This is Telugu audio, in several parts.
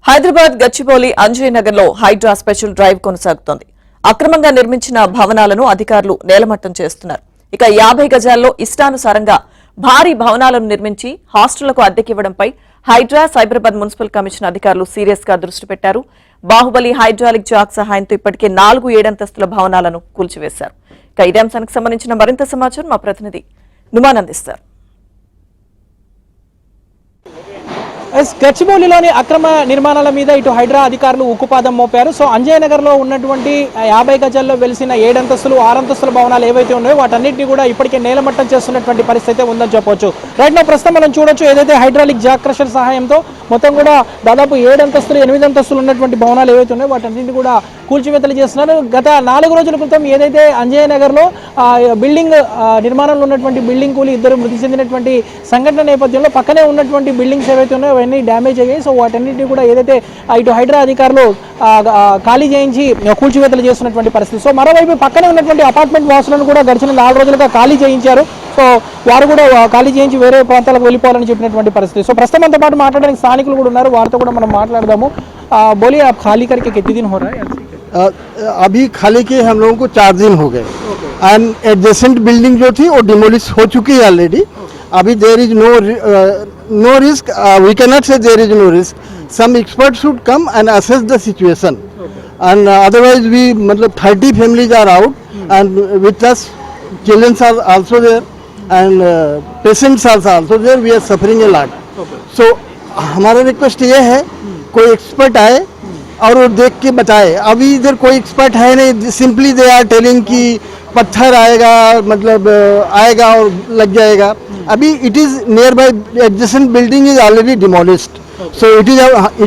హైదరాబాద్ గచ్చిబౌలి అంజయ్ నగర్ లో హైడ్రా స్పెషల్ డ్రైవ్ కొనసాగుతోంది. అక్రమంగా నిర్మించిన భవనాలను అధికారులు నేలమట్టం చేస్తున్నారు. ఇక 50 గజాల్లో ఇష్టానుసారంగా భారీ భవనాలను నిర్మించి హాస్టళ్లకు అద్దెకివ్వడంపై హైడ్రా సైబరాబాద్ మున్సిపల్ కమిషన్ అధికారులు సీరియస్ గా దృష్టి పెట్టారు. బాహుబలి హైడ్రాలిక్ జాక్ సహాయంతో ఇప్పటికే 4 ఏడంతస్తుల భవనాలను కూల్చివేశారు. ఇక ఇదే అంశానికి సంబంధించిన మరింత సమాచారం మా ప్రతినిధి నుమాన్ అందిస్తారు. గచ్చిబౌలిలోని అక్రమ నిర్మాణాల మీద ఇటు హైడ్రా అధికారులు ఉక్కుపాదం మోపారు. సో అంజయ్ నగర్ లో ఉన్నటువంటి 50 గజాల్లో వెలిసిన 7 అంతస్తులు 6 అంతస్తుల భవనాలు ఏవైతే ఉన్నాయో వాటన్నింటినీ కూడా ఇప్పటికే నేలమట్టం చేస్తున్నటువంటి పరిస్థితి ఉందని చెప్పొచ్చు. రైట్ నా ప్రస్తుతం మనం చూడొచ్చు, ఏదైతే హైడ్రాలిక్ జాక్ క్రషర్ సహాయంతో మొత్తం కూడా దాదాపు 7 అంతస్తులు 8 అంతస్తులు ఉన్నటువంటి భవనాలు ఏవైతే ఉన్నాయో వాటన్నింటినీ కూడా కూల్చివేతలు చేస్తున్నారు. గత 4 రోజుల క్రితం ఏదైతే అంజయ్ నగర్ లో బిల్డింగ్ నిర్మాణంలో ఉన్నటువంటి బిల్డింగ్ కూలి 2 మృతి చెందినటువంటి సంఘటన నేపథ్యంలో పక్కనే ఉన్నటువంటి బిల్డింగ్స్ ఏవైతే ఉన్నాయో అవన్నీ డ్యామేజ్ అయ్యాయి. సో వాటన్నింటినీ కూడా ఏదైతే ఇటు హైడ్రా అధికారులు ఖాళీ చేయించి కూల్చివేతలు చేస్తున్నటువంటి పరిస్థితి. సో మరోవైపు పక్కనే ఉన్నటువంటి అపార్ట్మెంట్ వాసులను కూడా గడిచిన 4 రోజులుగా ఖాళీ చేయించారు. సో వారు కూడా ఖాళీ చేయించి వేరే ప్రాంతాలకు వెళ్ళిపోవాలని చెప్పినటువంటి పరిస్థితి. సో ప్రస్తుతం అంతా పాటు మాట్లాడడానికి స్థానికులు కూడా ఉన్నారు, వారితో కూడా మనం మాట్లాడదాము. बोलिए आप खाली करके कितने दिन हो रहा है? अभी खाली के हम लोगों को 4 दिन हो गए एंड एडजेसेंट बिल्डिंग जो थी वो डिमोलिश हो चुकी है ऑलरेडी. अभी there is no risk, we can not say there is no risk. Some expert should come and assess the situation and otherwise we मतलब 30 families are out and with us children are also there and patients are also there. We are suffering a lot. So हमारा रिक्वेस्ट ये है कोई एक्सपर्ट आए और वो देख के बताए. अभी इधर कोई एक्सपर्ट है नहीं, सिंपली दे आर टेलिंग कि पत्थर आएगा मतलब आएगा और लग जाएगा. अभी it is near by adjacent building is already demolished. So it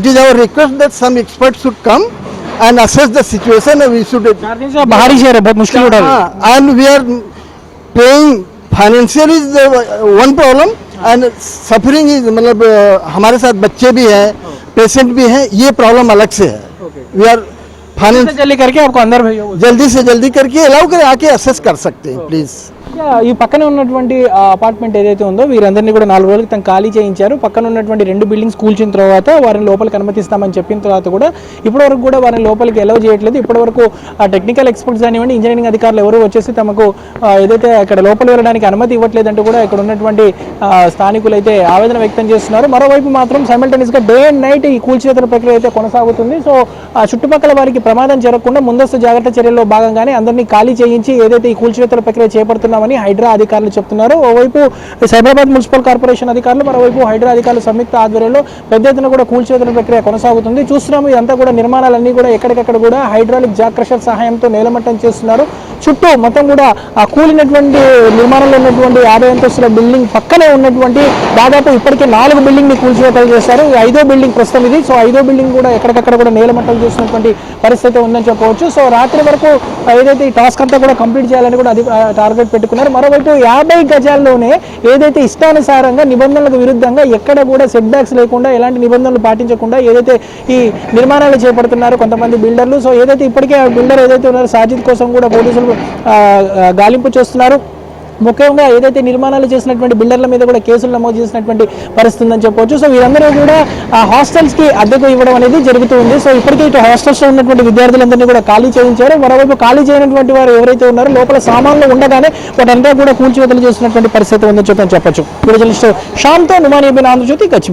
is our request that some expert should come and assess the situation and we should बाहरी शहर है, बहुत मुश्किल हो रहा है and we are paying financially is one problem and suffering is मतलब हमारे साथ बच्चे भी हैं, पेशेंट भी हैं, ये प्रॉब्लम अलग से है. वी आर फाइनेंस जल्दी करके आपको अंदर भेजो, जल्दी से जल्दी करके अलाउ करें, आके असेस कर सकते हैं प्लीज. ఈ పక్కన ఉన్నటువంటి అపార్ట్మెంట్ ఏదైతే ఉందో వీరందరినీ కూడా 4 రోజుల క్రితం ఖాళీ చేయించారు. పక్కన ఉన్నటువంటి 2 బిల్డింగ్స్ కూల్చిన తర్వాత వారిని లోపలికి అనుమతిస్తామని చెప్పిన తర్వాత కూడా ఇప్పటివరకు కూడా వారిని లోపలికి అలౌ చేయట్లేదు. ఇప్పటివరకు టెక్నికల్ ఎక్స్పర్ట్స్ కానివ్వండి, ఇంజనీరింగ్ అధికారులు ఎవరు వచ్చేసి తమకు ఏదైతే ఇక్కడ లోపల వెళ్ళడానికి అనుమతి ఇవ్వట్లేదంటూ కూడా ఇక్కడ ఉన్నటువంటి స్థానికులు అయితే ఆవేదన వ్యక్తం చేస్తున్నారు. మరోవైపు మాత్రం సైమల్టేనియస్గా డే అండ్ నైట్ ఈ కూల్చివేతల ప్రక్రియ అయితే కొనసాగుతుంది. సో చుట్టుపక్కల వారికి ప్రమాదం జరగకుండా ముందస్తు జాగ్రత్త చర్యల్లో భాగంగానే అందరినీ ఖాళీ చేయించి ఏదైతే ఈ కూల్చివేతల ప్రక్రియ చేపడుతున్నామని హైడ్రా అధికారులు చెప్తున్నారు. ఓవైపు సైబరాబాద్ మున్సిపల్ కార్పొరేషన్ అధికారులు, మరోవైపు హైడ్రా అధికారులు సంయుక్త ఆధ్వర్యంలో పెద్ద ఎత్తున కూడా కూల్చివేతల ప్రక్రియ కొనసాగుతుంది. చూస్తున్నాము ఇదంతా కూడా నిర్మాణాలన్నీ కూడా ఎక్కడికక్కడ కూడా హైడ్రాలిక్ జాక్ క్రషర్ సహాయంతో నేలమట్టం చేస్తున్నారు. చుట్టూ మొత్తం కూడా ఆ కూలినటువంటి నిర్మాణంలో ఉన్నటువంటి 50 అంతస్తుల బిల్డింగ్ పక్కనే ఉన్నటువంటి దాదాపు ఇప్పటికే 4 బిల్డింగ్ ని కూల్చివేతలు చేశారు. 5వ బిల్డింగ్ ప్రస్తుతం ఇది. సో 5వ బిల్డింగ్ కూడా ఎక్కడికక్కడ కూడా నేలమట్టం చేస్తున్నటువంటి పరిస్థితి ఉందని చెప్పవచ్చు. సో రాత్రి వరకు ఏదైతే ఈ టాస్క్ అంతా కూడా కంప్లీట్ చేయాలని కూడా టార్గెట్ పెట్టుకున్నారు. మరోవైపు 50 గజాల్లోనే ఏదైతే ఇష్టానుసారంగా నిబంధనలకు విరుద్ధంగా ఎక్కడ కూడా సెట్ బ్యాక్స్ లేకుండా ఎలాంటి నిబంధనలు పాటించకుండా ఏదైతే ఈ నిర్మాణాలు చేపడుతున్నారు కొంతమంది బిల్డర్లు. సో ఏదైతే ఇప్పటికే బిల్డర్ ఏదైతే ఉన్నారో సాజిద్ కోసం కూడా పోలీసులు గాలింపు చేస్తున్నారు. ముఖ్యంగా ఏదైతే నిర్మాణాలు చేసినటువంటి బిల్డర్ల మీద కూడా కేసులు నమోదు చేసినటువంటి పరిస్థితి ఉందని చెప్పవచ్చు. సో వీరందరూ కూడా హాస్టల్స్ కి అద్దెకు ఇవ్వడం అనేది జరుగుతూ ఉంది. సో ఇప్పటికే ఇటు హాస్టల్స్ లో ఉన్నటువంటి విద్యార్థులందరినీ కూడా ఖాళీ చేయించారు. మరోవైపు ఖాళీ చేయనటువంటి వారు ఎవరైతే ఉన్నారో లోపల సామాన్లు ఉండగానే వాటంతా కూడా కూల్చివేతలు చేస్తున్నటువంటి పరిస్థితి ఉందని చెప్పచ్చు. వీడియో జర్నలిస్ట్ శ్యామ్తో నుమాన్, ఆంధ్రజ్యోతి, గచ్చిబౌలి.